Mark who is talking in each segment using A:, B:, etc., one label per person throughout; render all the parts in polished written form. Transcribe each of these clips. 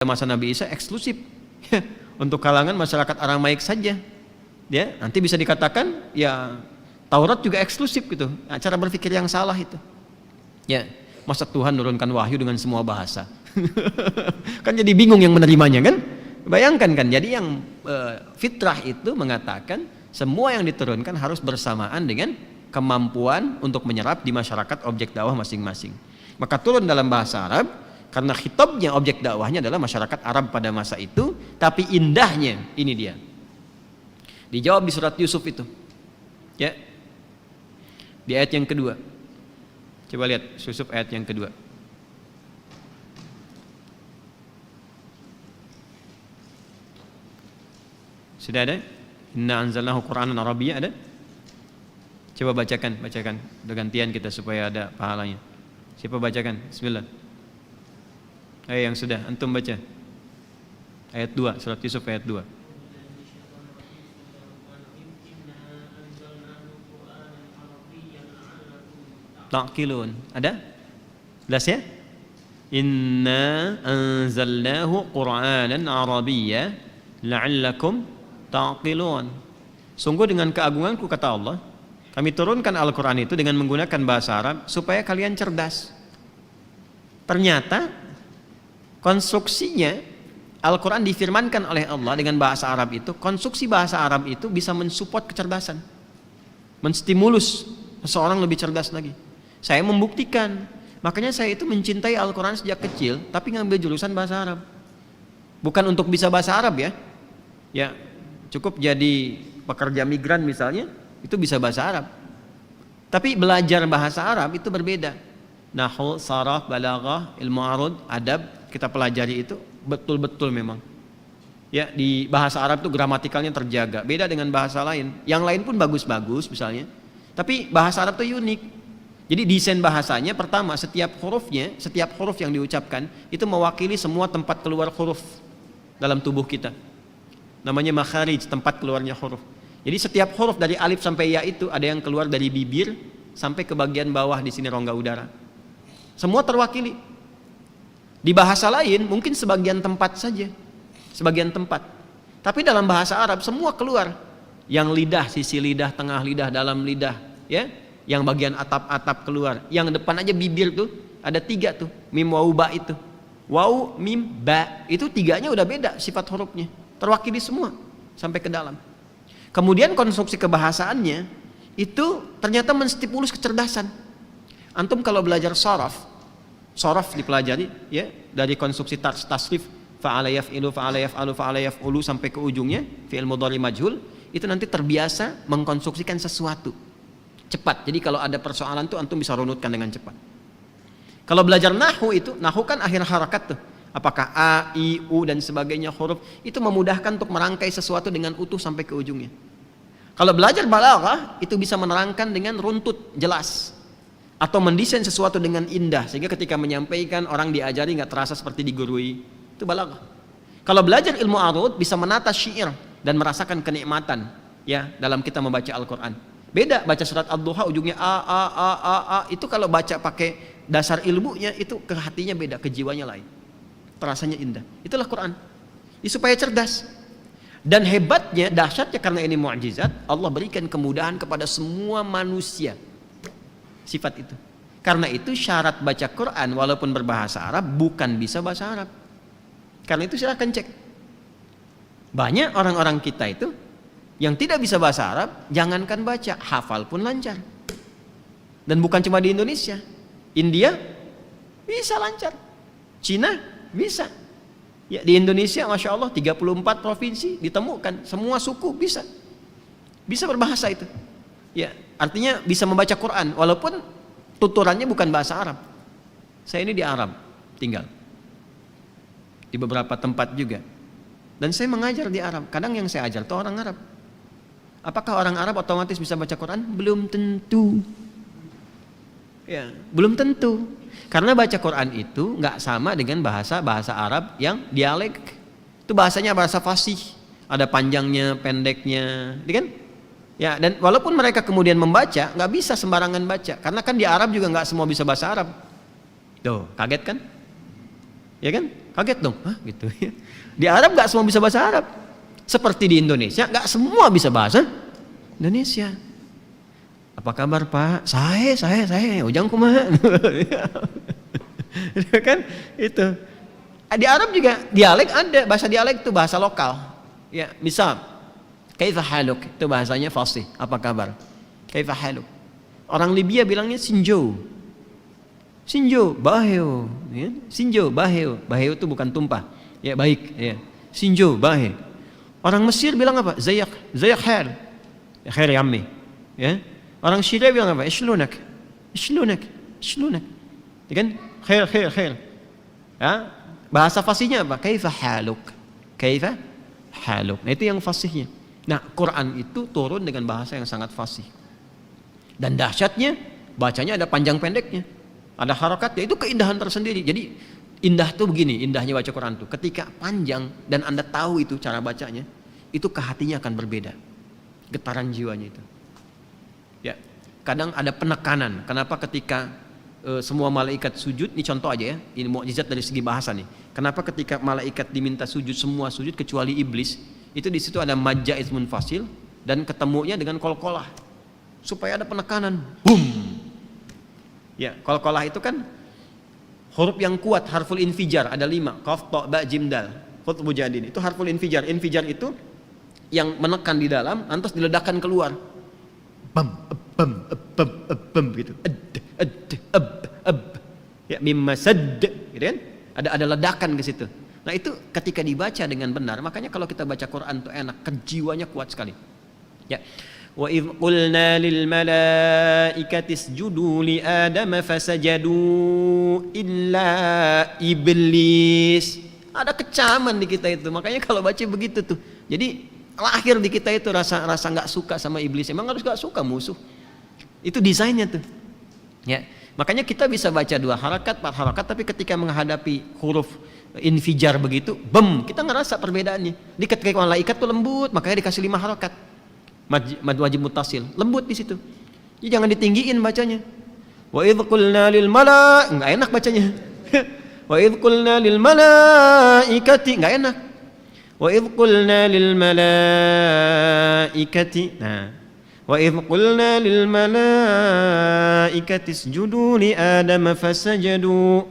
A: masa Nabi Isa eksklusif untuk kalangan masyarakat Aramaik saja. Ya, nanti bisa dikatakan ya Taurat juga eksklusif gitu. Nah, cara berpikir yang salah itu. Ya, masa Tuhan nurunkan wahyu dengan semua bahasa? Kan jadi bingung yang menerimanya kan? Bayangkan kan, jadi yang fitrah itu mengatakan semua yang diturunkan harus bersamaan dengan kemampuan untuk menyerap di masyarakat objek dakwah masing-masing. Maka turun dalam bahasa Arab karena khitabnya objek dakwahnya adalah masyarakat Arab pada masa itu, tapi indahnya ini dia. Dijawab di surat Yusuf itu. Ya. Di ayat yang kedua. Coba lihat Yusuf ayat yang kedua. Sudah ada? Inna anzalnahu Qur'anan Arabiyya ada? Coba bacakan. Gantian kita supaya ada pahalanya. Siapa bacakan? Bismillah. Ayo yang sudah, antum baca. Ayat 2, surat Yusuf ayat 2. Ta'qilun. Ada? Jelas ya? Inna anzalnahu Qur'anan Arabiyya la'allakum ta'qilun. Sungguh dengan keagunganku, kata Allah, kami turunkan Al-Quran itu dengan menggunakan bahasa Arab supaya kalian cerdas. Ternyata konstruksinya Al-Quran difirmankan oleh Allah dengan bahasa Arab itu, konstruksi bahasa Arab itu bisa mensupport kecerdasan, menstimulus seseorang lebih cerdas lagi. Saya membuktikan, makanya saya itu mencintai Al-Quran sejak kecil, tapi ngambil jurusan bahasa Arab. Bukan untuk bisa bahasa Arab ya, ya cukup jadi pekerja migran misalnya, itu bisa bahasa Arab. Tapi belajar bahasa Arab itu berbeda. Nahwu, saraf, balaghah, ilmu arud, adab, kita pelajari itu betul-betul memang. Ya, di bahasa Arab itu gramatikalnya terjaga. Beda dengan bahasa lain. Yang lain pun bagus-bagus misalnya. Tapi bahasa Arab itu unik. Jadi desain bahasanya pertama, setiap hurufnya, setiap huruf yang diucapkan itu mewakili semua tempat keluar huruf dalam tubuh kita. Namanya makharij, tempat keluarnya huruf. Jadi setiap huruf dari alif sampai ya itu ada yang keluar dari bibir sampai ke bagian bawah di sini rongga udara. Semua terwakili. Di bahasa lain mungkin sebagian tempat saja, sebagian tempat. Tapi dalam bahasa Arab semua keluar. Yang lidah, sisi lidah, tengah lidah, dalam lidah, ya. Yang bagian atap-atap keluar. Yang depan aja bibir tuh ada 3 tuh, mim wau ba itu. Wau, mim, ba itu 3-nya udah beda sifat hurufnya. Terwakili semua sampai ke dalam. Kemudian konstruksi kebahasaannya itu ternyata menstimulus kecerdasan. Antum kalau belajar sharaf dipelajari ya, dari konstruksi tasrif fa'ala yaf'ilu fa'ala yaf'alu fa'ala yaf'ulu sampai ke ujungnya fi'il mudhari majhul, itu nanti terbiasa mengkonstruksikan sesuatu cepat. Jadi kalau ada persoalan tuh antum bisa runutkan dengan cepat. Kalau belajar nahwu itu, nahwu kan akhir harakat tuh. Apakah a, i, u dan sebagainya huruf itu memudahkan untuk merangkai sesuatu dengan utuh sampai ke ujungnya. Kalau belajar balaghah itu bisa menerangkan dengan runtut jelas atau mendesain sesuatu dengan indah sehingga ketika menyampaikan orang diajari nggak terasa seperti digurui. Itu balaghah. Kalau belajar ilmu arud bisa menata syair dan merasakan kenikmatan ya dalam kita membaca Al-Qur'an. Beda baca surat Ad-Duha ujungnya a itu kalau baca pakai dasar ilmunya itu ke hatinya beda, ke jiwanya lain. Terasanya indah. Itulah Quran. Supaya cerdas. Dan hebatnya, dahsyatnya karena ini mukjizat, Allah berikan kemudahan kepada semua manusia. Sifat itu. Karena itu syarat baca Quran walaupun berbahasa Arab bukan bisa bahasa Arab. Karena itu silakan cek. Banyak orang-orang kita itu yang tidak bisa bahasa Arab, jangankan baca, hafal pun lancar. Dan bukan cuma di Indonesia. India bisa lancar. Cina bisa. Ya, di Indonesia Masya Allah 34 provinsi ditemukan, semua suku bisa berbahasa itu. Ya, artinya bisa membaca Quran walaupun tuturannya bukan bahasa Arab. Saya ini di Arab tinggal di beberapa tempat juga, dan saya mengajar di Arab. Kadang yang saya ajar itu orang Arab. Apakah orang Arab otomatis bisa baca Quran? Belum tentu. Ya, belum tentu. Karena baca Quran itu nggak sama dengan bahasa Arab yang dialek. Itu bahasanya bahasa fasih, ada panjangnya, pendeknya, kan? Ya, dan walaupun mereka kemudian membaca, nggak bisa sembarangan baca, karena kan di Arab juga nggak semua bisa bahasa Arab. Tuh, kaget kan? Ya kan? Kaget dong, hah gitu ya. Di Arab nggak semua bisa bahasa Arab. Seperti di Indonesia, nggak semua bisa bahasa Indonesia. Apa kabar Pak? Saya, ujang kumaha. Kan itu. Di Arab juga dialek ada, bahasa dialek itu bahasa lokal. Ya, misal kaifa haluk itu bahasanya fasih, apa kabar? Kaifa haluk. Orang Libya bilangnya sinjo. Sinjo, baheo, ya. Sinjo, baheo. Baheo itu bukan tumpah. Ya, baik, ya. Sinjo, bahe. Orang Mesir bilang apa? Zayak khair. Ya khair ya ammi. Ya. Orang Syria bilang apa? Ishlunak. Ya kan? Khair. Ya. Bahasa fasihnya apa? Kaifa haluk. Nah, itu yang fasihnya. Nah, Quran itu turun dengan bahasa yang sangat fasih. Dan dahsyatnya, bacanya ada panjang pendeknya. Ada harakatnya, itu keindahan tersendiri. Jadi indah tuh begini, indahnya baca Quran tuh. Ketika panjang dan Anda tahu itu cara bacanya, itu ke hatinya akan berbeda. Getaran jiwanya itu. Ya, kadang ada penekanan. Kenapa ketika semua malaikat sujud, ini contoh aja ya, ini mukjizat dari segi bahasa nih. Kenapa ketika malaikat diminta sujud, semua sujud kecuali iblis, itu di situ ada majja ismun fasil dan ketemunya dengan kolkolah. Supaya ada penekanan. Boom. Ya, qalqalah itu kan huruf yang kuat, harful infijar ada 5, qaf, ta, ba, jim, dal. Huruf mujadin itu harful infijar. Infijar itu yang menekan di dalam, lantas diledakkan keluar. Bam gitu. Ya, mimma sadd, gitu kan? Ada ledakan ke situ. Nah, itu ketika dibaca dengan benar, makanya kalau kita baca Quran itu enak, kejiwanya kuat sekali. Ya. وَإِذْ قُلْنَا لِلْمَلَائِكَةِ اسْجُدُوا لِآدَمَ فَسَجَدُوا إِلَّا إِبْلِيسَ. Ada kecaman di kita itu. Makanya kalau baca begitu tuh. Jadi lahir di kita itu rasa nggak suka sama iblis. Emang harus nggak suka musuh. Itu desainnya tuh. Ya. Makanya kita bisa baca 2 harakat, 4 harakat, tapi ketika menghadapi huruf infijar begitu, kita ngerasa perbedaannya. Di ketika malaikat tuh lembut, makanya dikasih 5 harakat. Mad wajib muttasil, lembut di situ. Jadi jangan ditinggiin bacanya. Wa idz qulna lil enggak enak bacanya. Wa idz qulna lil malaikati, enggak enak. Wa idz qulna lil malaikati. Nah, wa idz qulna lil malaikati isjudu li Adam fasajadu.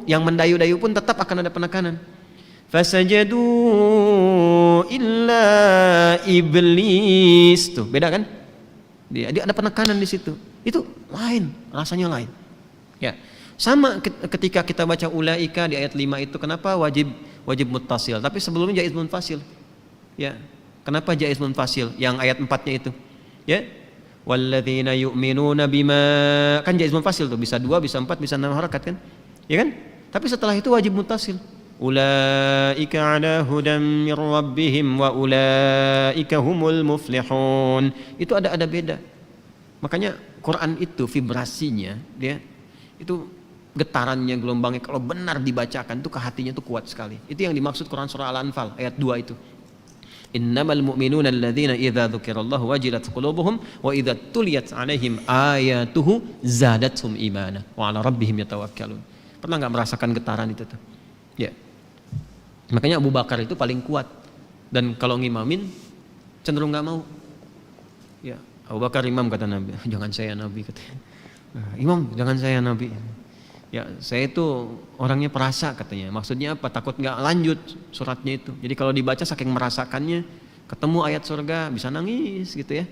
A: Yang mendayu-dayu pun tetap akan ada penekanan. Fasajadu illa iblis, tuh beda kan? Dia ada penekanan di situ. Itu lain, rasanya lain. Ya, sama ketika kita baca ulaika di ayat 5 itu, kenapa wajib muttasil? Tapi sebelumnya jaiz munfasil. Ya, kenapa jaiz munfasil? Yang ayat 4-nya itu. Ya, walladzina yu'minuna bima, kan jaiz munfasil tuh, bisa 2, bisa 4, bisa 6 harakat kan? Ya kan? Tapi setelah itu wajib muttasil. Ulaika ala hudam mir rabbihim wa ulaika humul muflihun. Itu ada beda. Makanya Quran itu vibrasinya, dia itu getarannya, gelombangnya kalau benar dibacakan tuh ke hatinya tuh kuat sekali. Itu yang dimaksud Quran surah Al-Anfal ayat 2 itu. Innamal mu'minuna alladzina idza dzukirallahu wajilat qulubuhum wa idza tuliyat 'alaihim ayatuhu zadatuhum imana wa 'ala rabbihim yatawakkalun. Pernah enggak merasakan getaran itu tuh? Ya. Makanya Abu Bakar itu paling kuat, dan kalau ngimamin cenderung nggak mau. Ya, Abu Bakar imam kata Nabi, jangan saya Nabi katanya. Imam jangan saya Nabi. Ya, saya itu orangnya perasa katanya. Maksudnya apa? Takut nggak lanjut suratnya itu. Jadi kalau dibaca saking merasakannya, ketemu ayat surga bisa nangis gitu ya.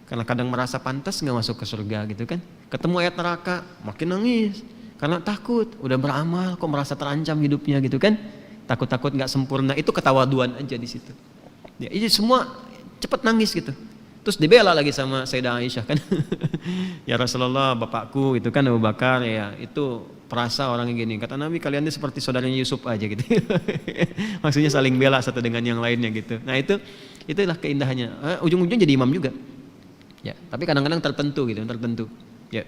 A: Karena kadang merasa pantas nggak masuk ke surga gitu kan. Ketemu ayat neraka makin nangis. Karena takut, udah beramal kok merasa terancam hidupnya gitu kan. Takut nggak sempurna, itu ketawaduan aja di situ. Ya, ini semua cepat nangis gitu. Terus dibela lagi sama Sayyidah Aisyah kan. Ya Rasulullah, bapakku itu kan Abu Bakar, ya itu perasa orangnya gini. Kata Nabi, kalian ini seperti saudaranya Yusuf aja gitu. Maksudnya saling bela satu dengan yang lainnya gitu. Nah itulah keindahannya. Ujung-ujungnya jadi imam juga. Ya, tapi kadang-kadang tertentu. Ya.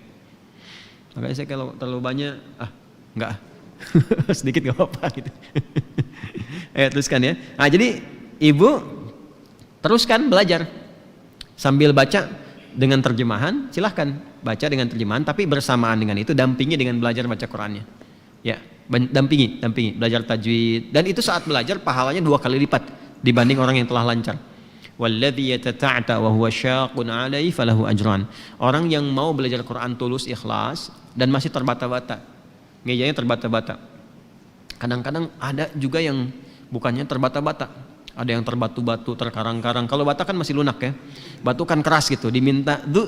A: Makanya saya kalau terlalu banyak, enggak. Sedikit gak apa-apa gitu. Teruskan ya. Nah jadi ibu teruskan belajar sambil baca dengan terjemahan. Silahkan baca dengan terjemahan, tapi bersamaan dengan itu dampingi dengan belajar baca Qurannya. Ya. dampingi belajar tajwid, dan itu saat belajar pahalanya 2 kali lipat dibanding orang yang telah lancar. Walladzi yatata'ta wa huwa syaqqun 'alaihi falahu ajran. Orang yang mau belajar Quran tulus ikhlas dan masih terbata-bata, mejanya terbata-bata. Kadang-kadang ada juga yang bukannya terbata-bata, ada yang terbatu-batu, terkarang-karang. Kalau bata kan masih lunak ya, batu kan keras gitu, diminta du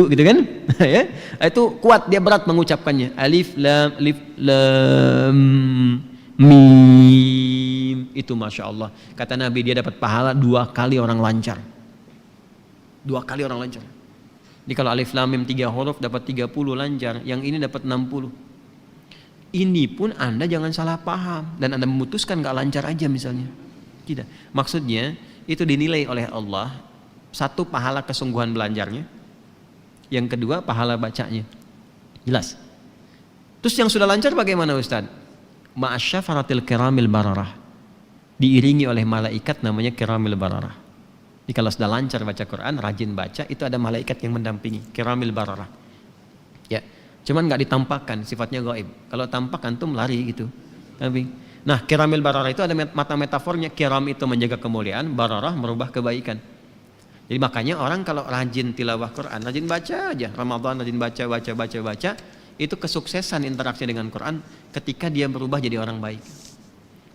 A: gitu kan. Ya, itu kuat, dia berat mengucapkannya. Alif lam mim, itu masya Allah. Kata Nabi dia dapat pahala 2 kali orang lancar. 2 kali orang lancar. Jadi kalau alif lam mim 3 huruf dapat 30 lancar, yang ini dapat 60. Ini pun Anda jangan salah paham dan Anda memutuskan gak lancar aja misalnya. Tidak. Maksudnya itu dinilai oleh Allah, 1 pahala kesungguhan belajarnya, yang kedua pahala bacanya. Jelas. Terus yang sudah lancar bagaimana Ustaz? Ma'asyafaratil kiramil bararah, diiringi oleh malaikat namanya kiramil bararah. Jadi kalau sudah lancar baca Quran, rajin baca, itu ada malaikat yang mendampingi, kiramil bararah. Ya, cuman nggak ditampakkan, sifatnya gaib. Kalau tampak antum lari gitu. Tapi, nah kiramil bararah itu ada mata metafornya. Kiram itu menjaga kemuliaan, bararah merubah kebaikan. Jadi makanya orang kalau rajin tilawah Quran, rajin baca aja, Ramadan rajin baca, itu kesuksesan interaksi dengan Quran ketika dia berubah jadi orang baik.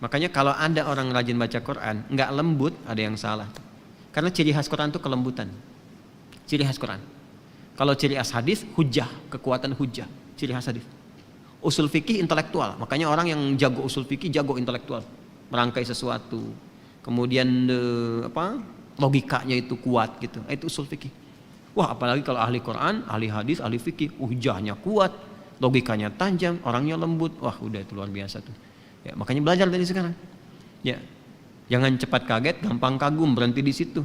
A: Makanya kalau ada orang rajin baca Quran, nggak lembut, ada yang salah. Karena ciri khas Quran itu kelembutan. Ciri khas Quran. Kalau ciri khas hadis, hujjah, kekuatan hujjah. Ciri khas hadis. Usul fikih intelektual. Makanya orang yang jago usul fikih jago intelektual, merangkai sesuatu. Kemudian logikanya itu kuat gitu. Itu usul fikih. Wah, apalagi kalau ahli Quran, ahli hadis, ahli fikih, hujjahnya kuat, logikanya tajam, orangnya lembut. Wah, udah itu luar biasa tuh. Ya, makanya belajar dari sekarang. Ya. Jangan cepat kaget, gampang kagum, berhenti di situ.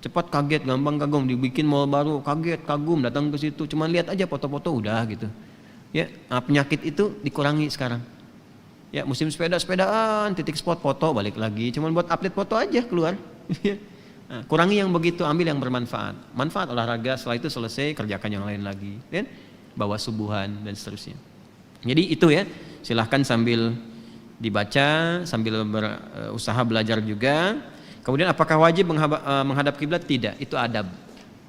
A: Cepat kaget, gampang kagum, dibikin mall baru, kaget, kagum, datang ke situ, cuman lihat aja foto-foto udah gitu. Ya, penyakit itu dikurangi sekarang. Ya, musim sepedaan, titik spot foto balik lagi, cuman buat update foto aja keluar. Nah, kurangi yang begitu, ambil yang bermanfaat. Manfaat olahraga, setelah itu selesai kerjakan yang lain lagi, kan? Bawa subuhan dan seterusnya. Jadi itu ya, silahkan sambil dibaca, sambil berusaha belajar juga. Kemudian apakah wajib menghadap kiblat? Tidak, itu adab.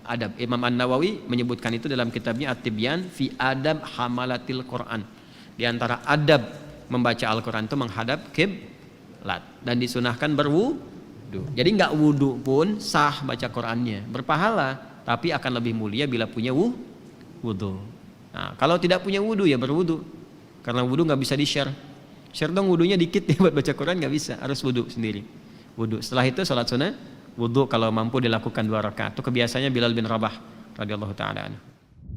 A: Adab. Imam An-Nawawi menyebutkan itu dalam kitabnya At-Tibyan fi Adab Hamalatil Quran. Di antara adab membaca Al-Quran itu menghadap kiblat dan disunahkan berwudu. Jadi nggak wudu pun sah baca Qurannya, berpahala, tapi akan lebih mulia bila punya wudu. Nah, kalau tidak punya wudu ya berwudu, karena wudu nggak bisa di-share. Share dong wudunya dikit ya buat baca Quran, nggak bisa, harus wudu sendiri. Wudu. Setelah itu salat sunnah, wudu kalau mampu dilakukan 2 rakaat. Itu kebiasaannya Bilal bin Rabah radhiyallahu taala anhu.